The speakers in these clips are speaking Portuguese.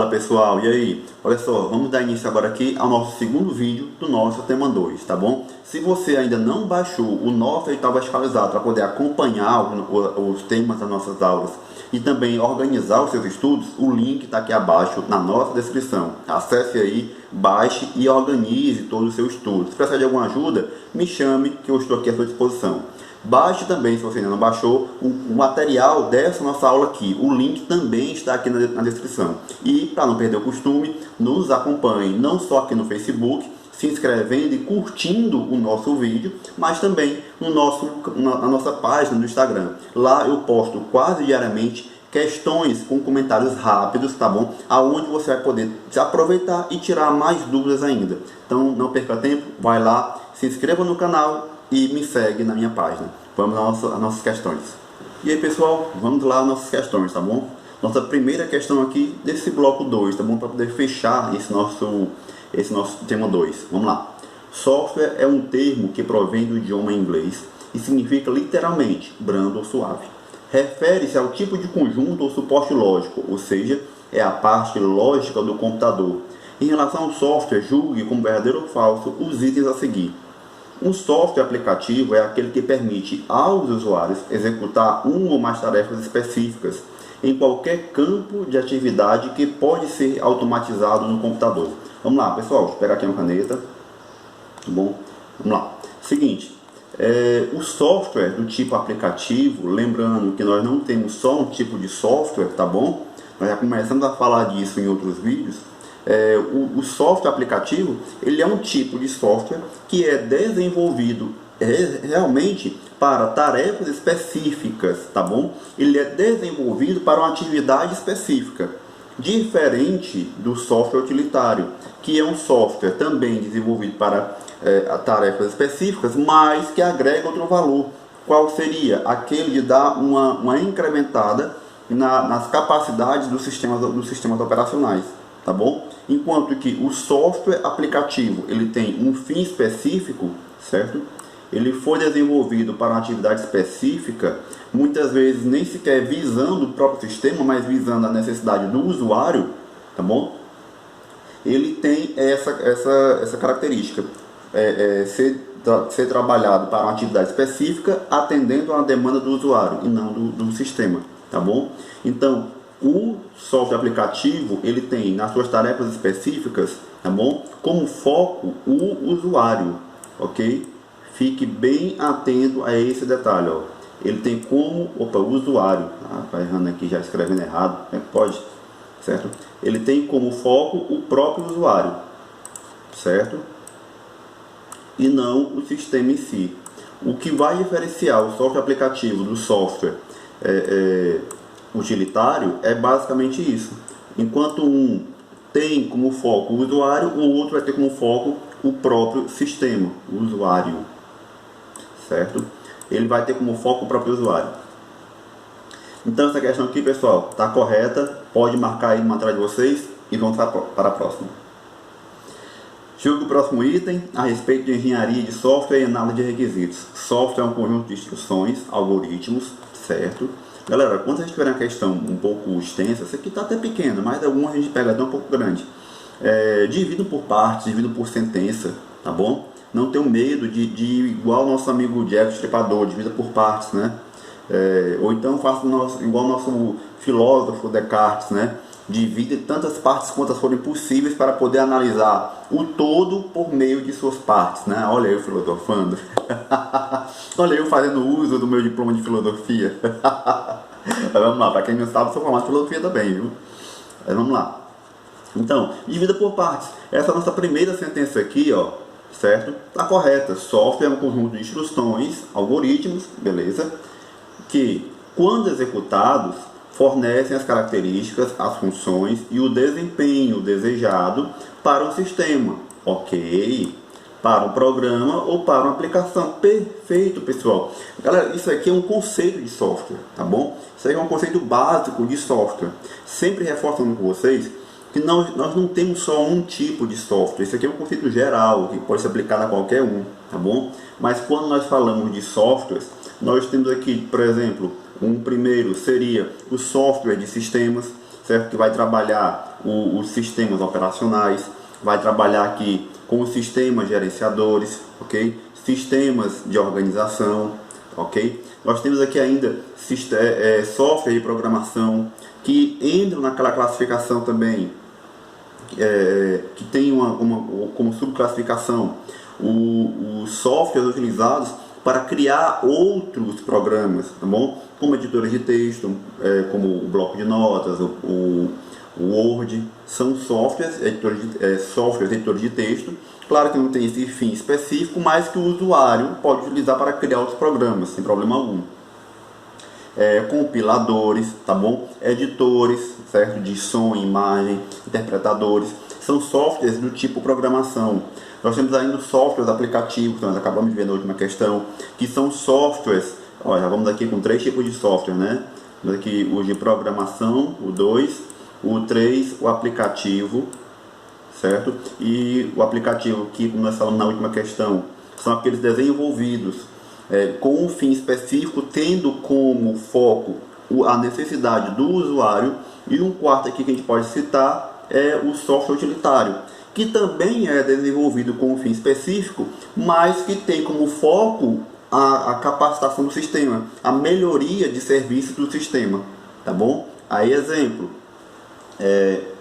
Fala pessoal, e aí? Olha só, vamos dar início agora aqui ao nosso segundo vídeo do nosso tema 2, tá bom? Se você ainda não baixou o nosso edital verticalizado para poder acompanhar os temas das nossas aulas e também organizar os seus estudos, o link está aqui abaixo na nossa descrição. Acesse aí, baixe e organize todo o seu estudo. Se precisar de alguma ajuda, me chame que eu estou aqui à sua disposição. Baixe também, se você ainda não baixou, o material dessa nossa aula aqui. O link também está aqui na descrição. E, para não perder o costume, nos acompanhe não só aqui no Facebook, se inscrevendo e curtindo o nosso vídeo, mas também na nossa página no Instagram. Lá eu posto quase diariamente questões com comentários rápidos, tá bom? Aonde você vai poder se aproveitar e tirar mais dúvidas ainda. Então, não perca tempo, vai lá, se inscreva no canal e me segue na minha página. Vamos às nossas questões. E aí pessoal, vamos lá às nossas questões, tá bom? Nossa primeira questão aqui desse bloco 2, tá bom? Para poder fechar esse nosso tema 2. Vamos lá. Software é um termo que provém do idioma inglês e significa literalmente brando ou suave. Refere-se ao tipo de conjunto ou suporte lógico, ou seja, é a parte lógica do computador. Em relação ao software, julgue como verdadeiro ou falso os itens a seguir. Um software aplicativo é aquele que permite aos usuários executar uma ou mais tarefas específicas em qualquer campo de atividade que pode ser automatizado no computador. Vamos lá, pessoal, deixa eu pegar aqui uma caneta. Tá bom? Vamos lá. Seguinte, o software do tipo aplicativo, lembrando que nós não temos só um tipo de software, tá bom? Nós já começamos a falar disso em outros vídeos. O software aplicativo, ele é um tipo de software que é desenvolvido realmente para tarefas específicas, tá bom? Ele é desenvolvido para uma atividade específica, diferente do software utilitário, que é um software também desenvolvido para tarefas específicas, mas que agrega outro valor. Qual seria? Aquele de dar uma incrementada nas capacidades dos sistemas operacionais. Tá bom? Enquanto que o software aplicativo ele tem um fim específico, certo? Ele foi desenvolvido para uma atividade específica, muitas vezes nem sequer visando o próprio sistema, mas visando a necessidade do usuário, tá bom? Ele tem essa característica, ser trabalhado para uma atividade específica, atendendo a demanda do usuário e não do sistema, tá bom? Então, o software aplicativo, ele tem nas suas tarefas específicas, tá bom? Como foco o usuário, ok? Fique bem atento a esse detalhe, ó. Ele tem como, o usuário, tá errando aqui, já escrevendo errado, pode, certo? Ele tem como foco o próprio usuário, certo? E não o sistema em si. O que vai diferenciar o software aplicativo do software utilitário é basicamente isso. Enquanto um tem como foco o usuário, o outro vai ter como foco o próprio sistema, o usuário, certo? Ele vai ter como foco o próprio usuário. Então essa questão aqui, pessoal, está correta. Pode marcar aí no material de vocês e vamos para a próxima. Chega o próximo item a respeito de engenharia de software e análise de requisitos. Software é um conjunto de instruções, algoritmos, certo? Galera, quando a gente tiver uma questão um pouco extensa, essa aqui está até pequena, mas algumas a gente pega até um pouco grande. Divido por partes, divido por sentença, tá bom? Não tenho medo de igual o nosso amigo Jack Stripador, divida por partes, né? Ou então faço igual o nosso filósofo Descartes, né? Divide tantas partes quantas forem possíveis para poder analisar o todo por meio de suas partes, né? Olha eu filosofando. Olha eu fazendo uso do meu diploma de filosofia. Vamos lá, para quem não sabe, sou formado em filosofia também, viu? Vamos lá. Então, divida por partes. Essa nossa primeira sentença aqui, ó, certo? Tá correta. Software é um conjunto de instruções, algoritmos, beleza? Que, quando executados, fornecem as características, as funções e o desempenho desejado para o sistema, ok? Para um programa ou para uma aplicação. Perfeito, pessoal. Galera, isso aqui é um conceito de software, tá bom? Isso aqui é um conceito básico de software. Sempre reforçando com vocês que nós não temos só um tipo de software. Isso aqui é um conceito geral que pode ser aplicado a qualquer um, tá bom? Mas quando nós falamos de softwares, nós temos aqui, por exemplo, um primeiro seria o software de sistemas, certo? Que vai trabalhar os sistemas operacionais, vai trabalhar aqui com os sistemas gerenciadores, ok? Sistemas de organização, ok? Nós temos aqui ainda software de programação, que entram naquela classificação também, que tem como subclassificação os softwares utilizados para criar outros programas, tá bom? Como editores de texto, como o bloco de notas, o Word, são softwares editores de texto. Claro que não tem esse fim específico, mas que o usuário pode utilizar para criar outros programas, sem problema algum. Compiladores, tá bom? Editores, certo? De som, imagem, interpretadores, são softwares do tipo programação. Nós temos ainda os softwares aplicativos, que nós acabamos de ver na última questão, que são softwares. Olha, já vamos aqui com 3 tipos de software, né? Temos aqui o de programação, o 2, o 3, o aplicativo, certo? E o aplicativo que, como nós falamos na última questão, são aqueles desenvolvidos com um fim específico, tendo como foco a necessidade do usuário. E um quarto aqui que a gente pode citar é o software utilitário, que também é desenvolvido com um fim específico, mas que tem como foco a capacitação do sistema, a melhoria de serviços do sistema, tá bom? Aí, exemplo,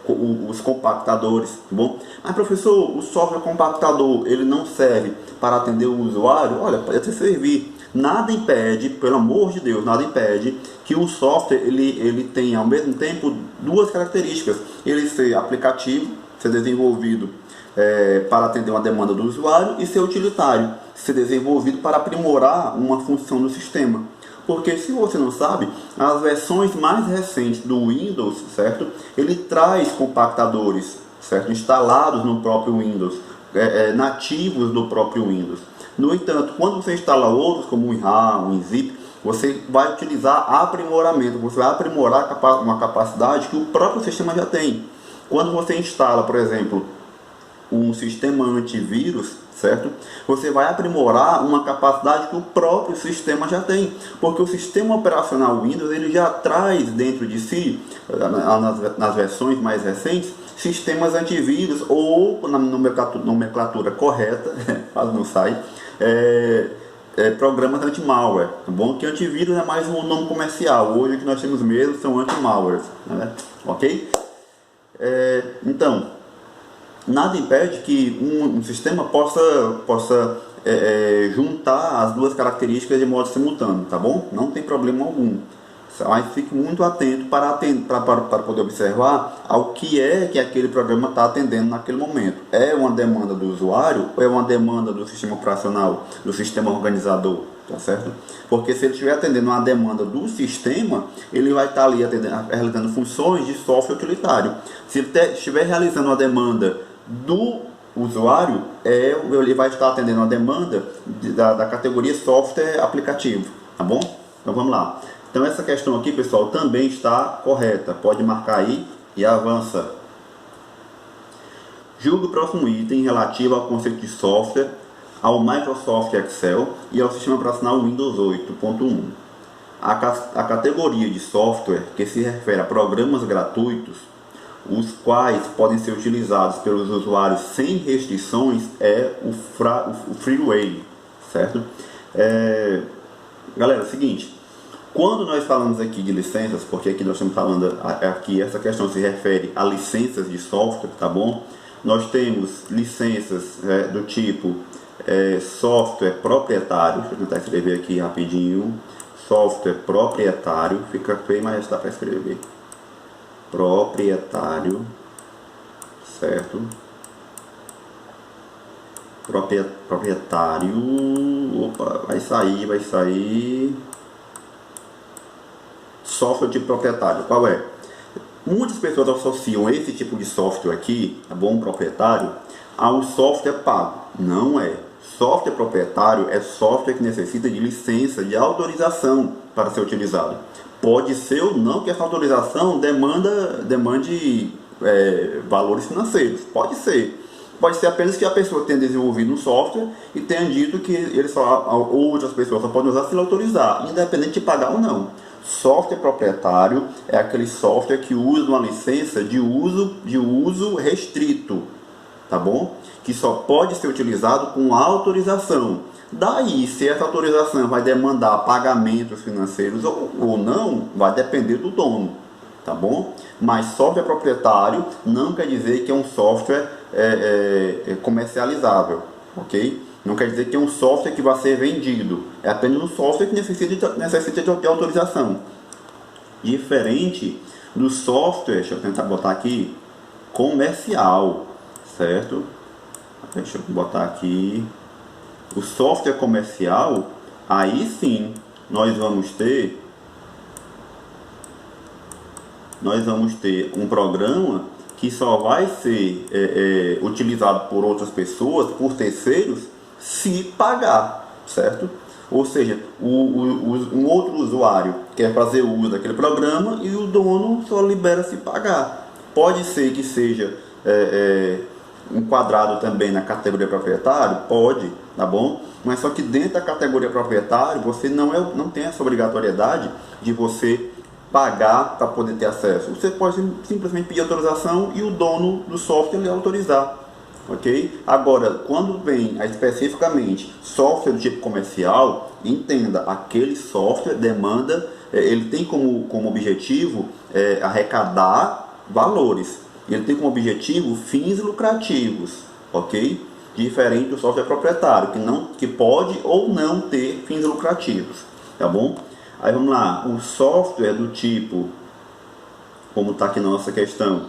os compactadores, tá bom? Mas, professor, o software compactador, ele não serve para atender o usuário? Olha, pode até servir. Nada impede, pelo amor de Deus, nada impede que o software ele tenha ao mesmo tempo 2 características: ele ser aplicativo, ser desenvolvido para atender uma demanda do usuário, e ser utilitário, ser desenvolvido para aprimorar uma função do sistema. Porque, se você não sabe, as versões mais recentes do Windows, certo? Ele traz compactadores, certo? Instalados no próprio Windows, nativos do próprio Windows. No entanto, quando você instala outros, como o WinRAR, o WinZip, você vai utilizar aprimoramento, você vai aprimorar uma capacidade que o próprio sistema já tem. Quando você instala, por exemplo, um sistema antivírus, certo? Você vai aprimorar uma capacidade que o próprio sistema já tem, porque o sistema operacional Windows ele já traz dentro de si, nas versões mais recentes, sistemas antivírus, ou na nomenclatura correta, quase não sai, programas anti-malware, tá bom? Que antivírus é mais um nome comercial. Hoje o que nós temos mesmo são anti-malwares, né? Ok? Então, nada impede que um sistema possa juntar as 2 características de modo simultâneo, tá bom? Não tem problema algum. Mas fique muito atento para poder observar ao que aquele programa está atendendo naquele momento. É uma demanda do usuário ou é uma demanda do sistema operacional, do sistema organizador? Tá certo? Porque se ele estiver atendendo uma demanda do sistema, ele vai estar ali realizando funções de software utilitário. Se ele estiver realizando uma demanda do usuário, ele vai estar atendendo uma demanda da categoria software aplicativo, tá bom? Então vamos lá. Então essa questão aqui, pessoal, também está correta. Pode marcar aí e avança. Julgue o próximo item relativo ao conceito de software, ao Microsoft Excel e ao sistema operacional Windows 8.1. A categoria de software que se refere a programas gratuitos, os quais podem ser utilizados pelos usuários sem restrições, é o freeware, certo? Galera, é o seguinte, quando nós falamos aqui de licenças, porque aqui nós estamos falando, aqui essa questão se refere a licenças de software, tá bom? Nós temos licenças do tipo software proprietário. Deixa eu tentar escrever aqui rapidinho. Software proprietário, fica feio, mas dá para escrever. Proprietário, certo? Proprietário, opa, vai sair. Software de proprietário, qual é? Muitas pessoas associam esse tipo de software aqui, tá bom, proprietário, ao software pago. Não é. Software proprietário é software que necessita de licença, de autorização para ser utilizado. Pode ser ou não que essa autorização demande valores financeiros. Pode ser. Pode ser apenas que a pessoa tenha desenvolvido um software e tenha dito que ele só, outras pessoas só podem usar se ele autorizar, independente de pagar ou não. Software proprietário é aquele software que usa uma licença de uso restrito, tá bom? Que só pode ser utilizado com autorização. Daí, se essa autorização vai demandar pagamentos financeiros ou não, vai depender do dono, tá bom? Mas software proprietário não quer dizer que é um software comercializável, ok? Não quer dizer que é um software que vai ser vendido. É apenas um software que necessita de autorização. Diferente do software, deixa eu tentar botar aqui, comercial, certo? Deixa eu botar aqui. O software comercial, aí sim, nós vamos ter um programa que só vai ser utilizado por outras pessoas, por terceiros, se pagar, certo? Ou seja, um outro usuário quer fazer uso daquele programa e o dono só libera se pagar. Pode ser que seja enquadrado também na categoria proprietário? Pode, tá bom? Mas só que dentro da categoria proprietário, você não tem essa obrigatoriedade de você pagar para poder ter acesso. Você pode simplesmente pedir autorização e o dono do software lhe autorizar, ok? Agora, quando vem especificamente software do tipo comercial, entenda, aquele software demanda, ele tem como objetivo arrecadar valores, ele tem como objetivo fins lucrativos, ok? Diferente do software proprietário, que pode ou não ter fins lucrativos, tá bom? Aí vamos lá, o software do tipo, como está aqui na nossa questão,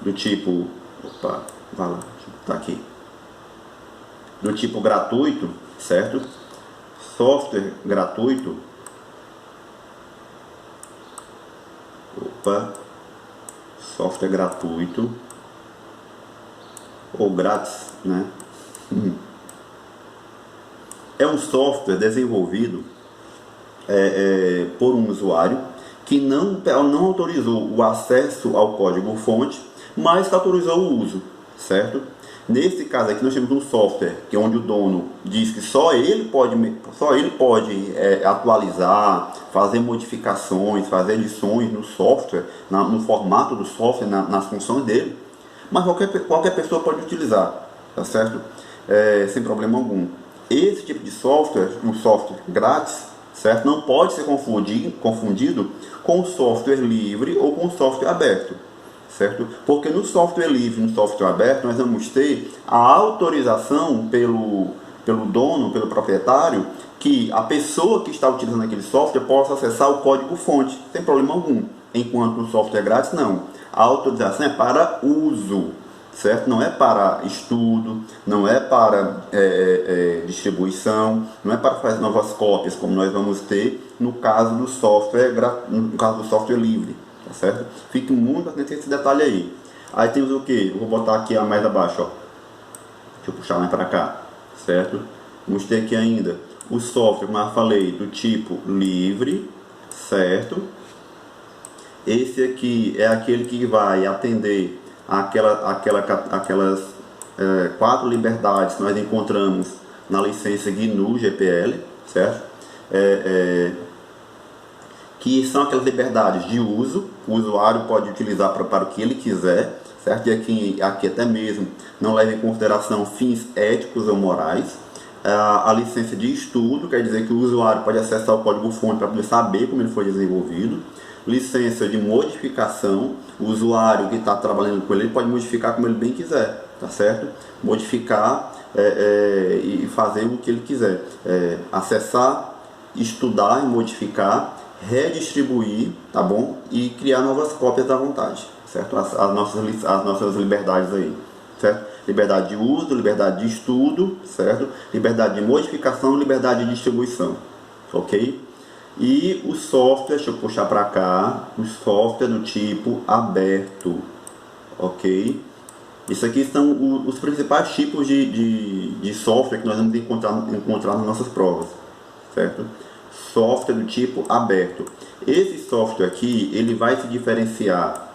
do tipo, opa, vai lá, tá aqui, do tipo gratuito, certo? Software gratuito, software gratuito ou grátis, né? É um software desenvolvido por um usuário que não autorizou o acesso ao código-fonte, mas que autorizou o uso, certo? Nesse caso aqui nós temos um software que onde o dono diz que só ele pode atualizar, fazer modificações, fazer edições no software, no formato do software, nas funções dele, mas qualquer pessoa pode utilizar, tá certo? Sem problema algum. Esse tipo de software, um software grátis, certo? Não pode ser confundido com software livre ou com software aberto, certo? Porque no software livre, no software aberto, nós vamos ter a autorização pelo dono, pelo proprietário, que a pessoa que está utilizando aquele software possa acessar o código-fonte, sem problema algum. Enquanto no software grátis, não. A autorização é para uso, certo? Não é para estudo, não é para distribuição, não é para fazer novas cópias, como nós vamos ter no caso do software livre, tá certo? Fique muito atento a esse detalhe aí. Aí temos o que? Eu vou botar aqui mais abaixo, ó. Deixa eu puxar mais para cá, certo? Vamos ter aqui ainda o software, como eu falei, do tipo livre, certo? Esse aqui é aquele que vai atender aquelas 4 liberdades que nós encontramos na licença GNU GPL, certo? Que são aquelas liberdades de uso, o usuário pode utilizar para o que ele quiser, certo? E aqui até mesmo não leva em consideração fins éticos ou morais. A licença de estudo, quer dizer que o usuário pode acessar o código-fonte para poder saber como ele foi desenvolvido. Licença de modificação, o usuário que está trabalhando com ele pode modificar como ele bem quiser, tá certo? Modificar e fazer o que ele quiser, acessar, estudar e modificar, redistribuir, tá bom? E criar novas cópias à vontade, certo? As nossas liberdades aí, certo? Liberdade de uso, liberdade de estudo, certo? Liberdade de modificação, liberdade de distribuição, ok? E o software, deixa eu puxar para cá, o software do tipo aberto, ok? Isso aqui são os principais tipos de software que nós vamos encontrar nas nossas provas, certo? Software do tipo aberto. Esse software aqui, ele vai se diferenciar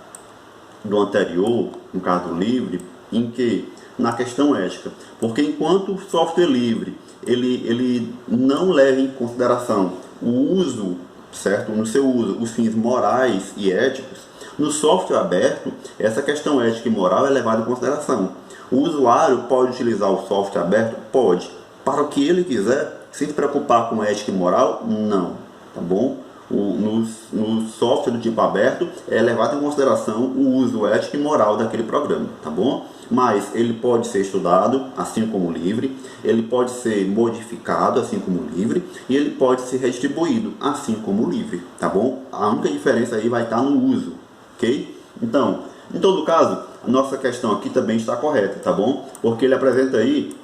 do anterior, no caso livre, Em que? Na questão ética. Porque enquanto o software livre ele não leva em consideração o uso, certo? No seu uso, os fins morais e éticos, no software aberto, essa questão ética e moral é levada em consideração. O usuário pode utilizar o software aberto? Pode. Para o que ele quiser, sem se preocupar com ética e moral? Não. Tá bom? No software do tipo aberto é levado em consideração o uso ético e moral daquele programa, tá bom? Mas ele pode ser estudado, assim como o livre, ele pode ser modificado, assim como o livre, e ele pode ser redistribuído, assim como o livre, tá bom? A única diferença aí vai estar no uso, ok? Então, em todo caso, a nossa questão aqui também está correta, tá bom? Porque ele apresenta aí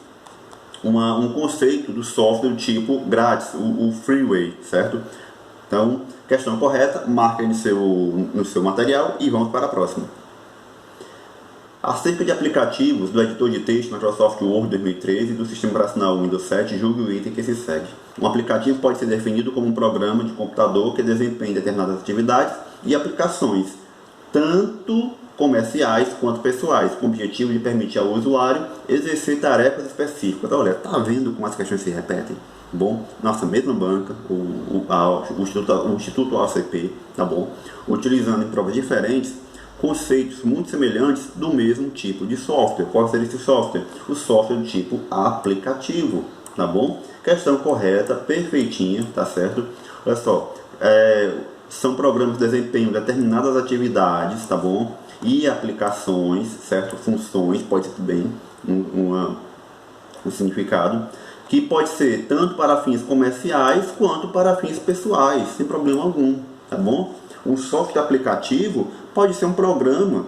um conceito do software do tipo grátis, o freeware, certo? Então, questão correta, marca aí no seu material e vamos para a próxima. Acerca de aplicativos do editor de texto Microsoft Word 2013 e do sistema operacional Windows 7, julgue o item que se segue. Um aplicativo pode ser definido como um programa de computador que desempenha determinadas atividades e aplicações, tanto comerciais quanto pessoais, com o objetivo de permitir ao usuário exercer tarefas específicas. Olha, tá vendo como as questões se repetem? Bom, nossa mesma banca, o Instituto ACP, tá bom? Utilizando em provas diferentes conceitos muito semelhantes do mesmo tipo de software. Qual seria esse software? O software do tipo aplicativo, tá bom? Questão correta, perfeitinha, tá certo? Olha só, são programas que desempenham determinadas atividades, tá bom? E aplicações, certo? Funções, pode ser também um significado, que pode ser tanto para fins comerciais quanto para fins pessoais, sem problema algum, tá bom? Um software aplicativo pode ser um programa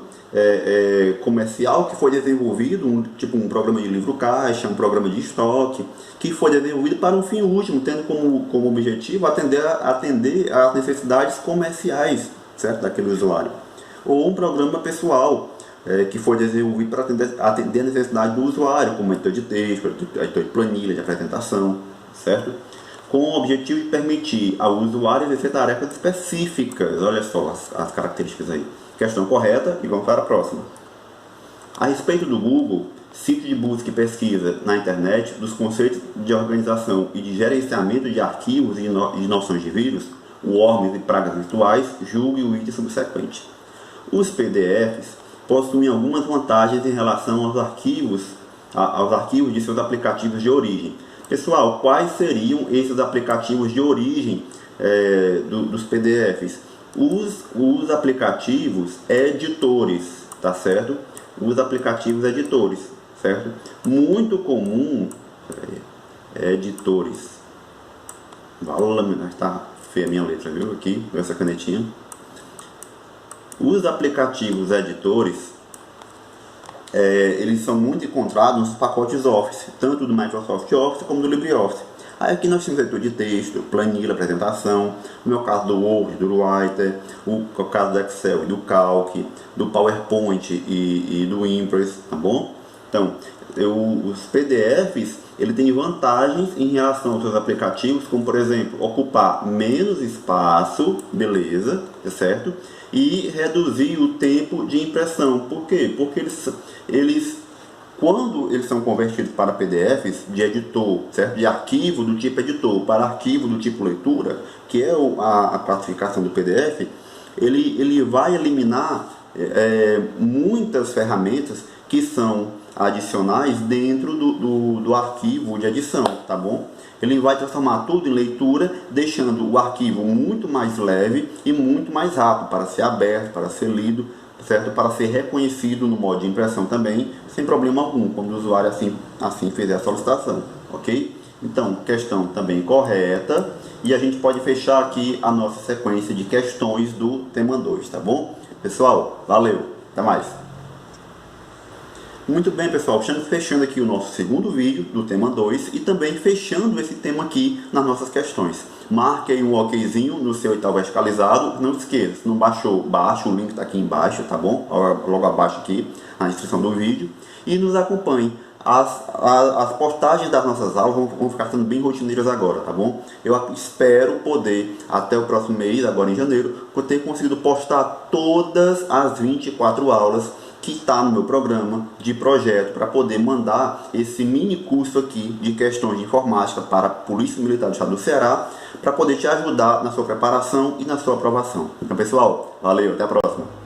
comercial que foi desenvolvido, tipo um programa de livro caixa, um programa de estoque, que foi desenvolvido para um fim último, tendo como objetivo atender às necessidades comerciais, certo? Daquele usuário. Ou um programa pessoal, que foi desenvolvido para atender a necessidade do usuário, como editor de texto, editor de planilha, de apresentação, certo? Com o objetivo de permitir ao usuário exercer tarefas específicas. Olha só as características aí. Questão correta e vamos para a próxima. A respeito do Google, sítio de busca e pesquisa na internet, dos conceitos de organização e de gerenciamento de arquivos e de noções de vírus, worms e pragas virtuais, julgue o item subsequente. Os PDFs possuem algumas vantagens em relação aos arquivos de seus aplicativos de origem. Pessoal, quais seriam esses aplicativos de origem dos PDFs? Os aplicativos editores, tá certo? Os aplicativos editores, certo? Muito comum, editores. Tá feia a minha letra, viu? Aqui, com essa canetinha. Os aplicativos editores, eles são muito encontrados nos pacotes Office, tanto do Microsoft Office como do LibreOffice. Aí aqui nós temos editor de texto, planilha, apresentação, no meu caso do Word, do Writer, o caso do Excel e do Calc, do PowerPoint e do Impress, tá bom? Então, os PDFs, ele tem vantagens em relação aos seus aplicativos, como por exemplo, ocupar menos espaço, beleza, certo? E reduzir o tempo de impressão. Por quê? Porque quando eles são convertidos para PDFs de editor, certo? De arquivo do tipo editor para arquivo do tipo leitura, que é a classificação do PDF, ele vai eliminar muitas ferramentas que são adicionais dentro do arquivo de edição, tá bom? Ele vai transformar tudo em leitura, deixando o arquivo muito mais leve e muito mais rápido para ser aberto, para ser lido, certo? Para ser reconhecido no modo de impressão também, sem problema algum, quando o usuário assim fizer a solicitação, ok? Então, questão também correta, e a gente pode fechar aqui a nossa sequência de questões do tema 2, tá bom? Pessoal, valeu, até mais! Muito bem, pessoal, estamos fechando aqui o nosso segundo vídeo do tema 2 e também fechando esse tema aqui nas nossas questões. Marque aí um okzinho no seu edital verticalizado. Não se esqueça, se não baixou, baixa, o link está aqui embaixo, tá bom? Logo abaixo aqui, na descrição do vídeo. E nos acompanhe. As postagens das nossas aulas vão ficar sendo bem rotineiras agora, tá bom? Eu espero poder, até o próximo mês, agora em janeiro, ter conseguido postar todas as 24 aulas que está no meu programa de projeto para poder mandar esse mini curso aqui de questões de informática para a Polícia Militar do Estado do Ceará, para poder te ajudar na sua preparação e na sua aprovação. Então, pessoal, valeu, até a próxima.